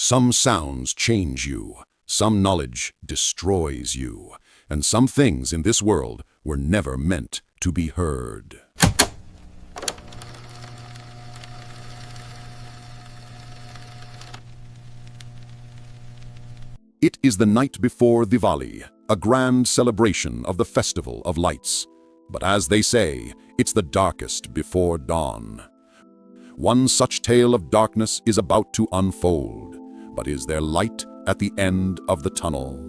Some sounds change you, some knowledge destroys you, and some things in this world were never meant to be heard. It is the night before Diwali, a grand celebration of the Festival of Lights. But as they say, it's the darkest before dawn. One such tale of darkness is about to unfold. But is there light at the end of the tunnel?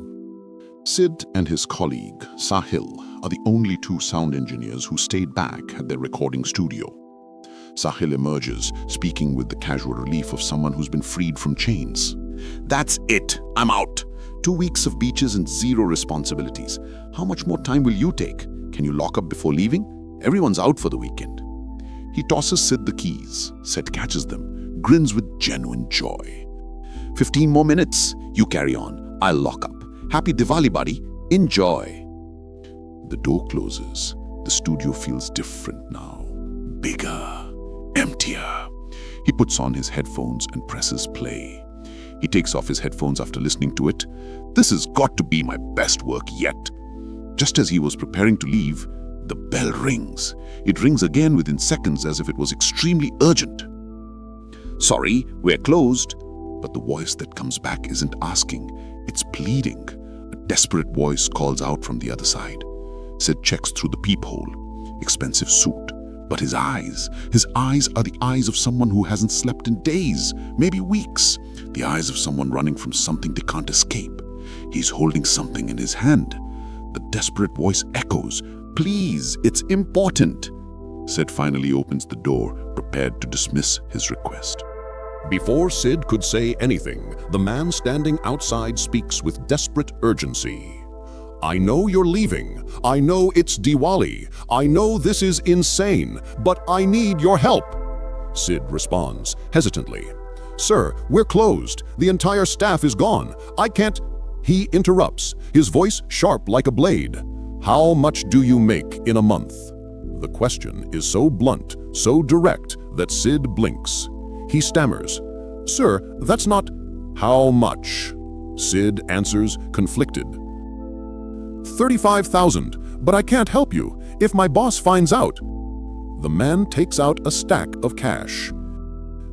Sid and his colleague, Sahil, are the only two sound engineers who stayed back at their recording studio. Sahil emerges, speaking with the casual relief of someone who's been freed from chains. "That's it. I'm out. 2 weeks of beaches and zero responsibilities. How much more time will you take? Can you lock up before leaving? Everyone's out for the weekend." He tosses Sid the keys. Sid catches them, grins with genuine joy. 15 more minutes. You carry on. I'll lock up. Happy Diwali, buddy. Enjoy. The door closes. The studio feels different now. Bigger. Emptier. He puts on his headphones and presses play. He takes off his headphones after listening to it. This has got to be my best work yet. Just as he was preparing to leave, the bell rings. It rings again within seconds as if it was extremely urgent. "Sorry, we're closed." But the voice that comes back isn't asking, it's pleading. A desperate voice calls out from the other side. Sid checks through the peephole. Expensive suit. But his eyes are the eyes of someone who hasn't slept in days, maybe weeks. The eyes of someone running from something they can't escape. He's holding something in his hand. The desperate voice echoes, "Please, it's important." Sid finally opens the door, prepared to dismiss his request. Before Sid could say anything, the man standing outside speaks with desperate urgency. "I know you're leaving. I know it's Diwali. I know this is insane, but I need your help." Sid responds, hesitantly. "Sir, we're closed. The entire staff is gone. I can't—" He interrupts, his voice sharp like a blade. "How much do you make in a month?" The question is so blunt, so direct, that Sid blinks. He stammers, "Sir, that's not—" "How much?" Sid answers, conflicted. 35,000, but I can't help you if my boss finds out." The man takes out a stack of cash.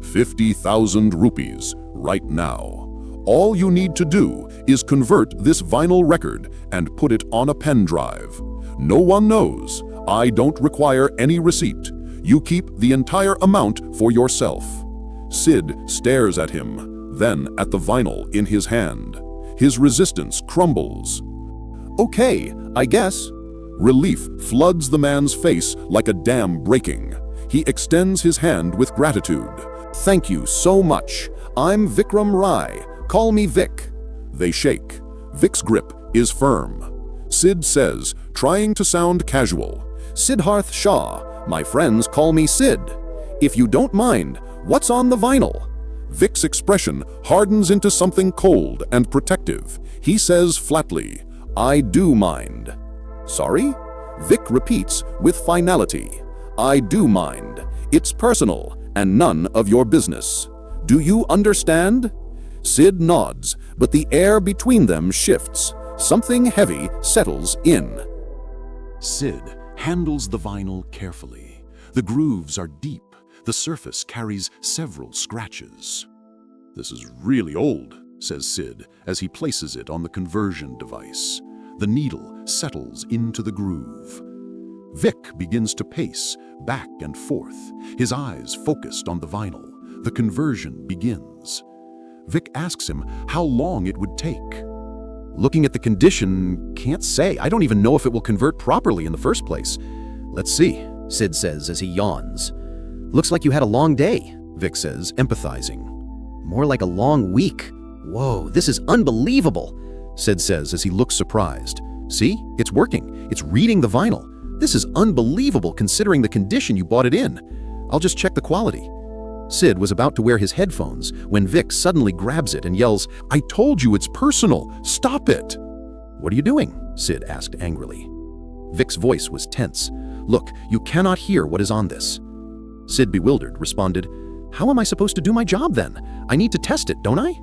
50,000 rupees, right now. All you need to do is convert this vinyl record and put it on a pen drive. No one knows. I don't require any receipt. You keep the entire amount for yourself. Sid stares at him, then at the vinyl in his hand. His resistance crumbles. "Okay, I guess." Relief floods the man's face like a dam breaking. He extends his hand with gratitude. "Thank you so much. I'm Vikram Rai. Call me Vic." They shake. Vic's grip is firm. Sid says, trying to sound casual, "Siddharth Shah. My friends call me Sid. If you don't mind, what's on the vinyl?" Vic's expression hardens into something cold and protective. He says flatly, "I do mind." "Sorry?" Vic repeats with finality. "I do mind. It's personal and none of your business. Do you understand?" Sid nods, but the air between them shifts. Something heavy settles in. Sid handles the vinyl carefully. The grooves are deep. The surface carries several scratches. "This is really old," says Sid as he places it on the conversion device. The needle settles into the groove. Vic begins to pace back and forth, his eyes focused on the vinyl. The conversion begins. Vic asks him how long it would take. "Looking at the condition, can't say. I don't even know if it will convert properly in the first place." "Let's see," Sid says as he yawns. "Looks like you had a long day," Vic says, empathizing. "More like a long week. Whoa, this is unbelievable," Sid says as he looks surprised. "See, it's working. It's reading the vinyl. This is unbelievable considering the condition you bought it in. I'll just check the quality." Sid was about to wear his headphones when Vic suddenly grabs it and yells, "I told you it's personal. Stop it." "What are you doing?" Sid asked angrily. Vic's voice was tense. "Look, you cannot hear what is on this." Sid, bewildered, responded, "How am I supposed to do my job then? I need to test it, don't I?"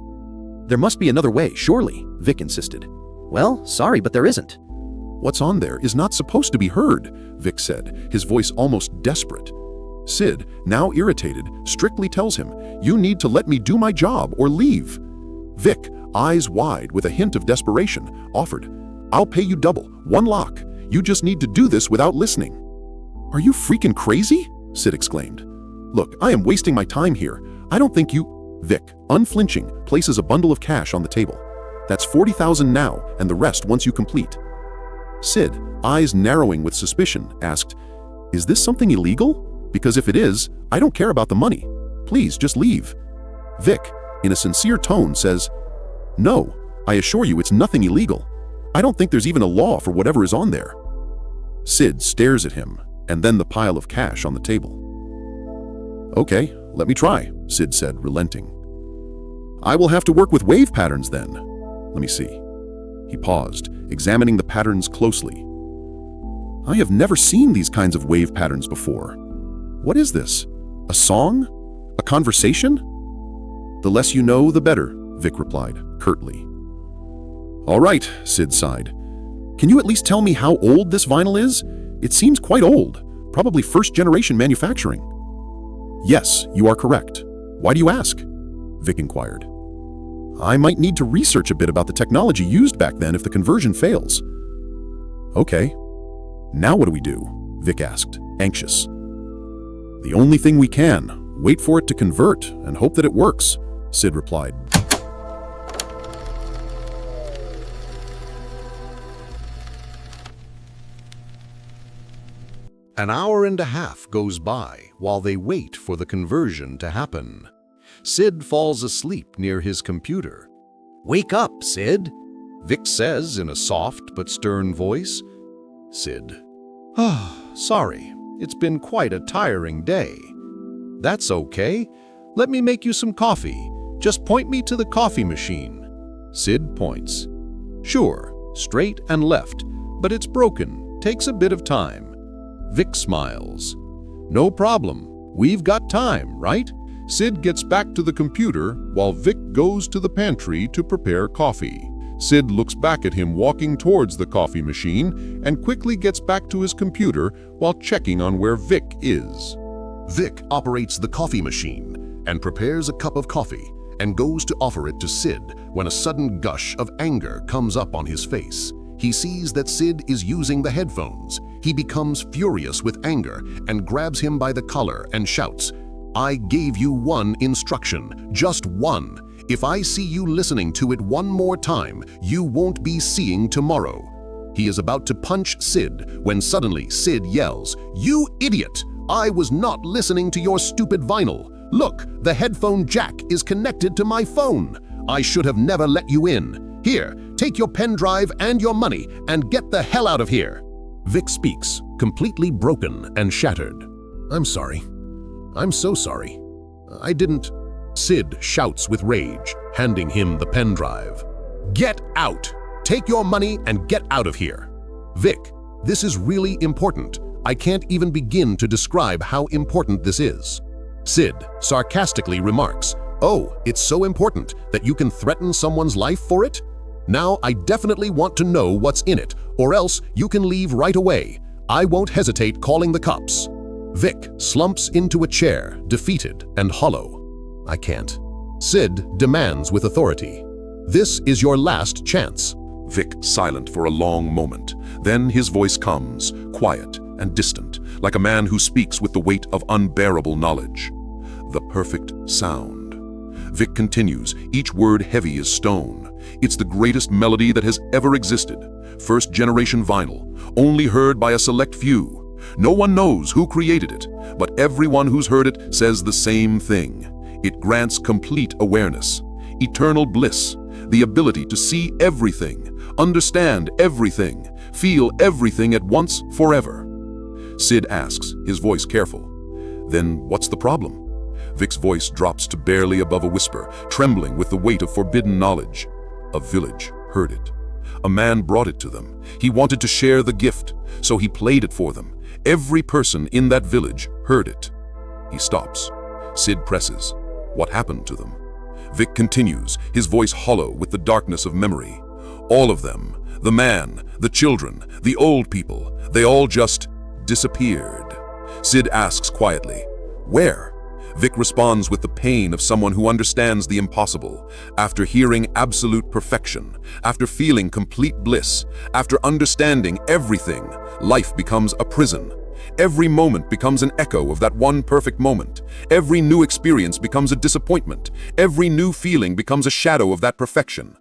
There must be another way, surely, Vic insisted. Well, sorry, but there isn't. What's on there is not supposed to be heard, Vic said, his voice almost desperate. Sid, now irritated, strictly tells him, "You need to let me do my job or leave." Vic, eyes wide with a hint of desperation, offered, "I'll pay you double, 1 lakh. You just need to do this without listening." "Are you freaking crazy?" Sid exclaimed. "Look, I am wasting my time here. I don't think you—" Vic, unflinching, places a bundle of cash on the table. "That's 40,000 now, and the rest once you complete." Sid, eyes narrowing with suspicion, asked, "Is this something illegal? Because if it is, I don't care about the money. Please, just leave." Vic, in a sincere tone, says, "No, I assure you it's nothing illegal. I don't think there's even a law for whatever is on there." Sid stares at him, and then the pile of cash on the table. "Okay, let me try," Sid said, relenting. "I will have to work with wave patterns then. Let me see." He paused, examining the patterns closely. "I have never seen these kinds of wave patterns before. What is this? A song? A conversation?" "The less you know, the better," Vic replied, curtly. "All right," Sid sighed. "Can you at least tell me how old this vinyl is? It seems quite old, probably first-generation manufacturing." "Yes, you are correct. Why do you ask?" Vic inquired. "I might need to research a bit about the technology used back then if the conversion fails." "Okay. Now what do we do?" Vic asked, anxious. "The only thing we can. Wait for it to convert and hope that it works," Sid replied. An hour and a half goes by while they wait for the conversion to happen. Sid falls asleep near his computer. "Wake up, Sid," Vic says in a soft but stern voice. Sid, "Sorry, it's been quite a tiring day." "That's okay. Let me make you some coffee. Just point me to the coffee machine." Sid points. "Sure, straight and left, but it's broken. Takes a bit of time." Vic smiles. "No problem. We've got time, right?" Sid gets back to the computer while Vic goes to the pantry to prepare coffee. Sid looks back at him walking towards the coffee machine and quickly gets back to his computer while checking on where Vic is. Vic operates the coffee machine and prepares a cup of coffee and goes to offer it to Sid when a sudden gush of anger comes up on his face. He sees that Sid is using the headphones. He becomes furious with anger and grabs him by the collar and shouts, "I gave you one instruction, just one. If I see you listening to it one more time, you won't be seeing tomorrow." He is about to punch Sid when suddenly Sid yells, "You idiot! I was not listening to your stupid vinyl. Look, the headphone jack is connected to my phone. I should have never let you in. Here, take your pen drive and your money and get the hell out of here." Vic speaks, completely broken and shattered. "I'm sorry. I'm so sorry. I didn't—" Sid shouts with rage, handing him the pen drive. "Get out! Take your money and get out of here." "Vic, this is really important. I can't even begin to describe how important this is." Sid sarcastically remarks, "Oh, it's so important that you can threaten someone's life for it? Now I definitely want to know what's in it, or else you can leave right away. I won't hesitate calling the cops." Vic slumps into a chair, defeated and hollow. "I can't." Sid demands with authority, "This is your last chance." Vic silent for a long moment. Then his voice comes, quiet and distant, like a man who speaks with the weight of unbearable knowledge. The perfect sound. Vic continues, each word heavy as stone. It's the greatest melody that has ever existed. First-generation vinyl, only heard by a select few. No one knows who created it, but everyone who's heard it says the same thing. It grants complete awareness, eternal bliss, the ability to see everything, understand everything, feel everything at once forever. Sid asks, his voice careful, "Then what's the problem?" Vic's voice drops to barely above a whisper, trembling with the weight of forbidden knowledge. A village heard it. A man brought it to them. He wanted to share the gift, so he played it for them. Every person in that village heard it. He stops. Sid presses. What happened to them? Vic continues, his voice hollow with the darkness of memory. All of them, the man, the children, the old people, they all just disappeared. Sid asks quietly, "Where?" Vic responds with the pain of someone who understands the impossible. After hearing absolute perfection, after feeling complete bliss, after understanding everything, life becomes a prison. Every moment becomes an echo of that one perfect moment. Every new experience becomes a disappointment. Every new feeling becomes a shadow of that perfection.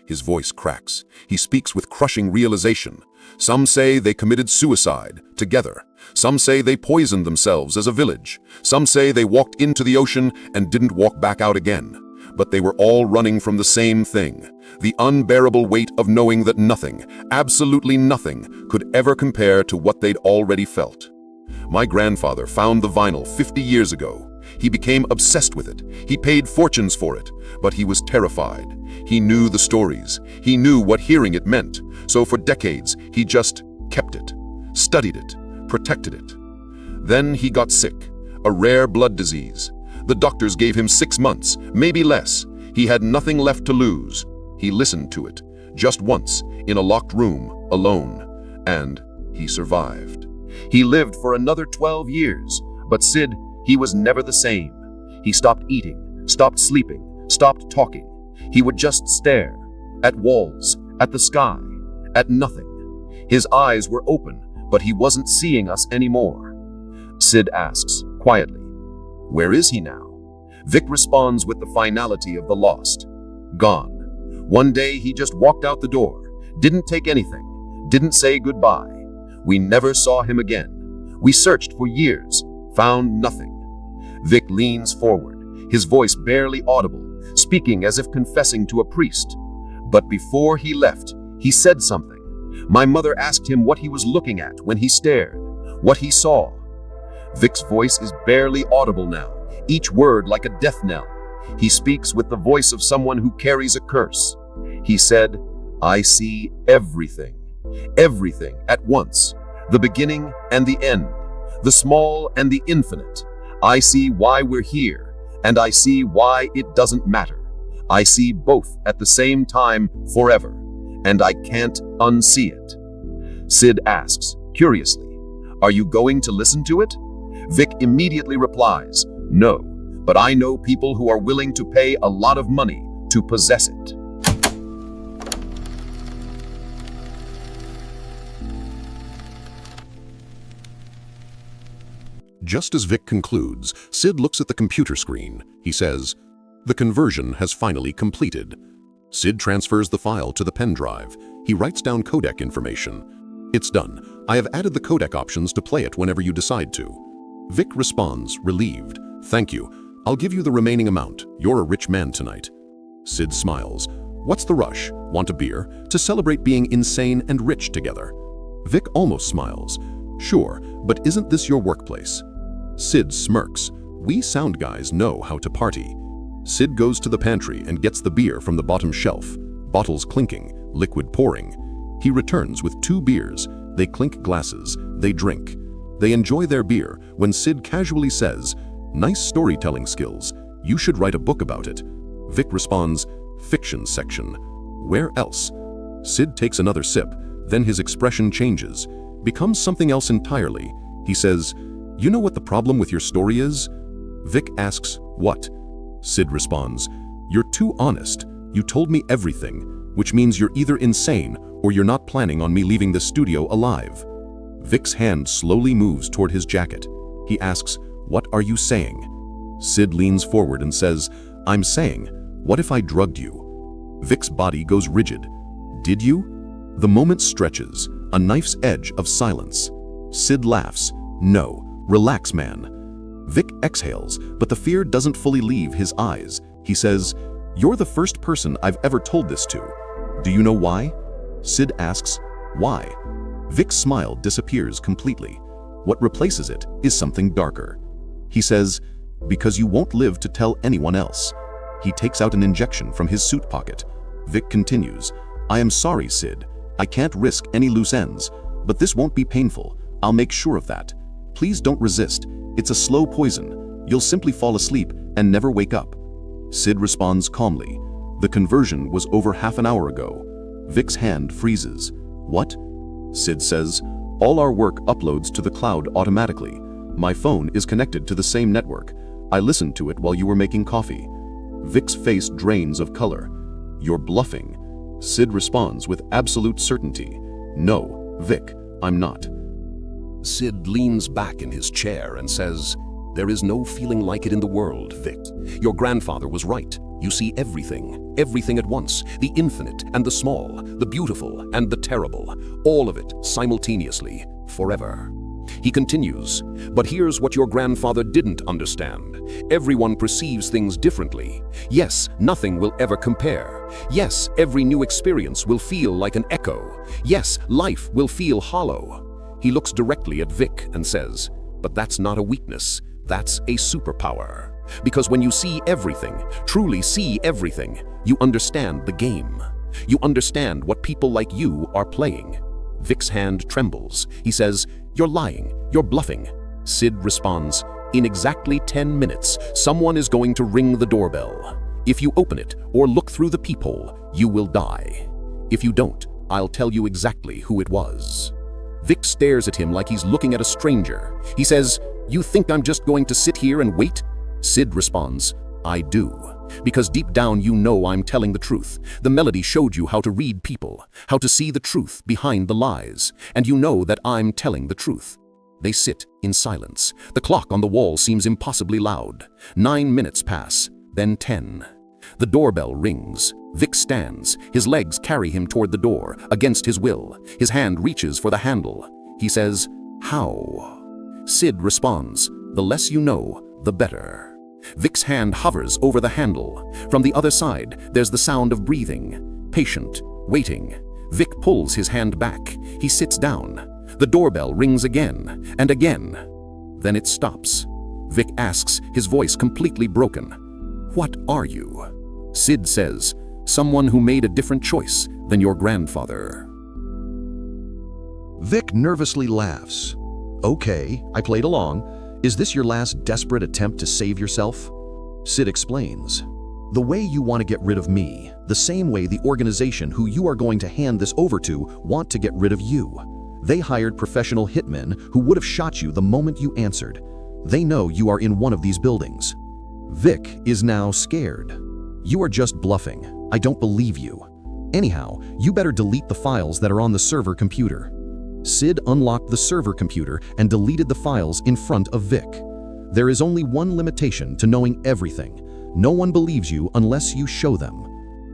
His voice cracks. He speaks with crushing realization. Some say they committed suicide together. Some say they poisoned themselves as a village. Some say they walked into the ocean and didn't walk back out again. But they were all running from the same thing, the unbearable weight of knowing that nothing, absolutely nothing, could ever compare to what they'd already felt. My grandfather found the vinyl 50 years ago. He became obsessed with it. He paid fortunes for it, but he was terrified. He knew the stories. He knew what hearing it meant. So for decades, he just kept it, studied it, protected it. Then he got sick, a rare blood disease. The doctors gave him 6 months, maybe less. He had nothing left to lose. He listened to it, just once, in a locked room, alone, and he survived. He lived for another 12 years, but Sid, he was never the same. He stopped eating, stopped sleeping, stopped talking. He would just stare, at walls, at the sky, at nothing. His eyes were open, but he wasn't seeing us anymore. Sid asks, quietly, "Where is he now?" Vic responds with the finality of the lost. Gone. One day he just walked out the door, didn't take anything, didn't say goodbye. We never saw him again. We searched for years, found nothing. Vic leans forward, his voice barely audible, speaking as if confessing to a priest. But before he left, he said something. My mother asked him what he was looking at when he stared, what he saw. Vic's voice is barely audible now, each word like a death knell. He speaks with the voice of someone who carries a curse. He said, "I see everything. Everything at once, the beginning and the end, the small and the infinite. I see why we're here, and I see why it doesn't matter. I see both at the same time forever, and I can't unsee it." Sid asks, curiously, "Are you going to listen to it?" Vic immediately replies, "No, but I know people who are willing to pay a lot of money to possess it." Just as Vic concludes, Sid looks at the computer screen. He says, "The conversion has finally completed." Sid transfers the file to the pen drive. He writes down codec information. "It's done. I have added the codec options to play it whenever you decide to." Vic responds, relieved, "Thank you. I'll give you the remaining amount. You're a rich man tonight." Sid smiles. "What's the rush? Want a beer? To celebrate being insane and rich together." Vic almost smiles. "Sure, but isn't this your workplace?" Sid smirks. "We sound guys know how to party." Sid goes to the pantry and gets the beer from the bottom shelf, bottles clinking, liquid pouring. He returns with 2 beers. They clink glasses. They drink. They enjoy their beer when Sid casually says, "Nice storytelling skills. You should write a book about it." Vic responds, "Fiction section. Where else?" Sid takes another sip. Then his expression changes, becomes something else entirely. He says, "You know what the problem with your story is?" Vic asks, "What?" Sid responds, "You're too honest. You told me everything, which means you're either insane or you're not planning on me leaving the studio alive." Vic's hand slowly moves toward his jacket. He asks, "What are you saying?" Sid leans forward and says, "I'm saying, what if I drugged you?" Vic's body goes rigid. "Did you?" The moment stretches, a knife's edge of silence. Sid laughs. "No, relax, man." Vic exhales, but the fear doesn't fully leave his eyes. He says, "You're the first person I've ever told this to. Do you know why?" Sid asks, "Why?" Vic's smile disappears completely. What replaces it is something darker. He says, "Because you won't live to tell anyone else." He takes out an injection from his suit pocket. Vic continues, "I am sorry, Sid. I can't risk any loose ends, but this won't be painful. I'll make sure of that. Please don't resist. It's a slow poison. You'll simply fall asleep and never wake up." Sid responds calmly. The conversion was over half an hour ago. Vic's hand freezes. What? Sid says, all our work uploads to the cloud automatically. My phone is connected to the same network. I listened to it while you were making coffee. Vic's face drains of color. You're bluffing. Sid responds with absolute certainty. No, Vic, I'm not. Sid leans back in his chair and says, there is no feeling like it in the world, Vic. Your grandfather was right. You see everything at once, the infinite and the small, the beautiful and the terrible, all of it simultaneously, forever. He continues, but here's what your grandfather didn't understand. Everyone perceives things differently. Yes, nothing will ever compare. Yes, every new experience will feel like an echo. Yes, life will feel hollow. He looks directly at Vic and says, but that's not a weakness, that's a superpower. Because when you see everything, truly see everything, you understand the game. You understand what people like you are playing. Vic's hand trembles. He says, you're lying, you're bluffing. Sid responds, in exactly 10 minutes, someone is going to ring the doorbell. If you open it or look through the peephole, you will die. If you don't, I'll tell you exactly who it was. Vic stares at him like he's looking at a stranger. He says, you think I'm just going to sit here and wait? Sid responds, I do. Because deep down you know I'm telling the truth. The melody showed you how to read people, how to see the truth behind the lies, and you know that I'm telling the truth. They sit in silence. The clock on the wall seems impossibly loud. 9 minutes pass, then 10. The doorbell rings. Vic stands. His legs carry him toward the door, against his will. His hand reaches for the handle. He says, how? Sid responds, the less you know, the better. Vic's hand hovers over the handle. From the other side, there's the sound of breathing. Patient, waiting. Vic pulls his hand back. He sits down. The doorbell rings again and again. Then it stops. Vic asks, his voice completely broken, what are you? Sid says, someone who made a different choice than your grandfather. Vic nervously laughs. Okay, I played along. Is this your last desperate attempt to save yourself? Sid explains. The way you want to get rid of me, the same way the organization who you are going to hand this over to want to get rid of you. They hired professional hitmen who would have shot you the moment you answered. They know you are in one of these buildings. Vic is now scared. You are just bluffing. I don't believe you. Anyhow, you better delete the files that are on the server computer. Sid unlocked the server computer and deleted the files in front of Vic. There is only one limitation to knowing everything. No one believes you unless you show them.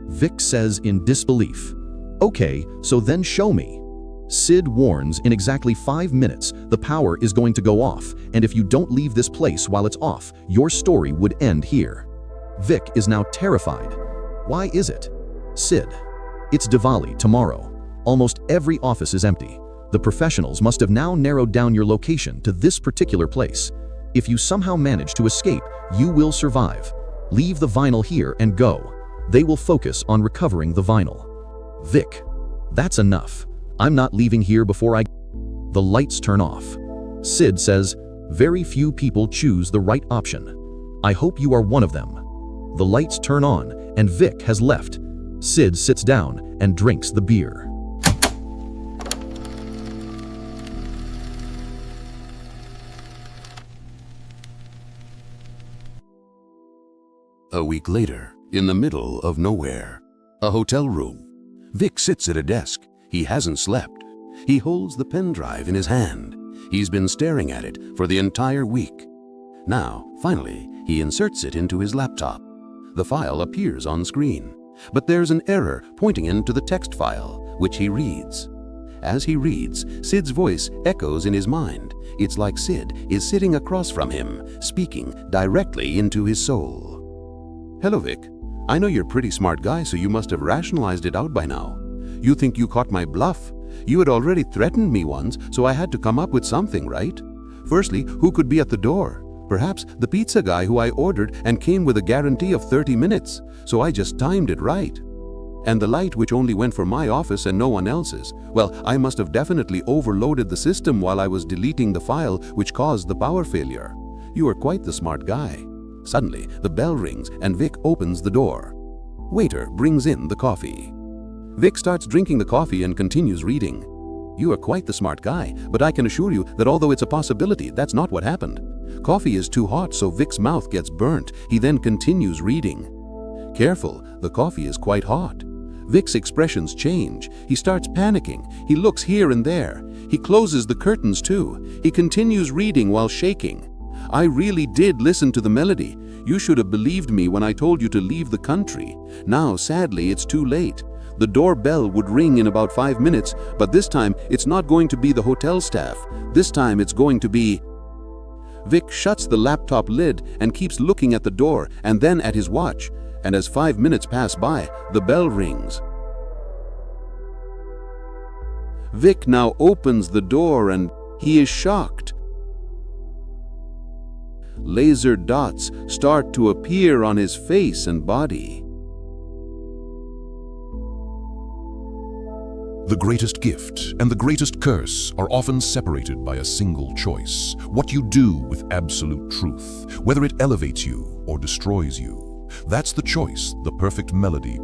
Vic says in disbelief, okay, so then show me. Sid warns in exactly 5 minutes the power is going to go off, and if you don't leave this place while it's off, your story would end here. Vic is now terrified. Why is it? Sid, it's Diwali tomorrow. Almost every office is empty. The professionals must have now narrowed down your location to this particular place. If you somehow manage to escape, you will survive. Leave the vinyl here and go. They will focus on recovering the vinyl. Vic, that's enough. I'm not leaving here before I... The lights turn off. Sid says, very few people choose the right option. I hope you are one of them. The lights turn on and Vic has left. Sid sits down and drinks the beer. A week later, in the middle of nowhere, a hotel room. Vic sits at a desk. He hasn't slept. He holds the pen drive in his hand. He's been staring at it for the entire week. Now, finally, he inserts it into his laptop. The file appears on screen, but there's an error pointing into the text file, which he reads. As he reads, Sid's voice echoes in his mind. It's like Sid is sitting across from him, speaking directly into his soul. Hello, Vic. I know you're a pretty smart guy, so you must have rationalized it out by now. You think you caught my bluff? You had already threatened me once, so I had to come up with something, right? Firstly, who could be at the door? Perhaps the pizza guy who I ordered and came with a guarantee of 30 minutes, so I just timed it right. And the light which only went for my office and no one else's. Well, I must have definitely overloaded the system while I was deleting the file which caused the power failure. You are quite the smart guy. Suddenly, the bell rings and Vic opens the door. Waiter brings in the coffee. Vic starts drinking the coffee and continues reading. You are quite the smart guy, but I can assure you that although it's a possibility, that's not what happened. Coffee is too hot, so Vic's mouth gets burnt. He then continues reading. Careful, the coffee is quite hot. Vic's expressions change. He starts panicking. He looks here and there. He closes the curtains too. He continues reading while shaking. I really did listen to the melody. You should have believed me when I told you to leave the country. Now, sadly, it's too late. The doorbell would ring in about 5 minutes, but this time it's not going to be the hotel staff. This time it's going to be... Vic shuts the laptop lid and keeps looking at the door and then at his watch. And as 5 minutes pass by, the bell rings. Vic now opens the door and he is shocked. Laser dots start to appear on his face and body. The greatest gift and the greatest curse are often separated by a single choice. What you do with absolute truth, whether it elevates you or destroys you. That's the choice the perfect melody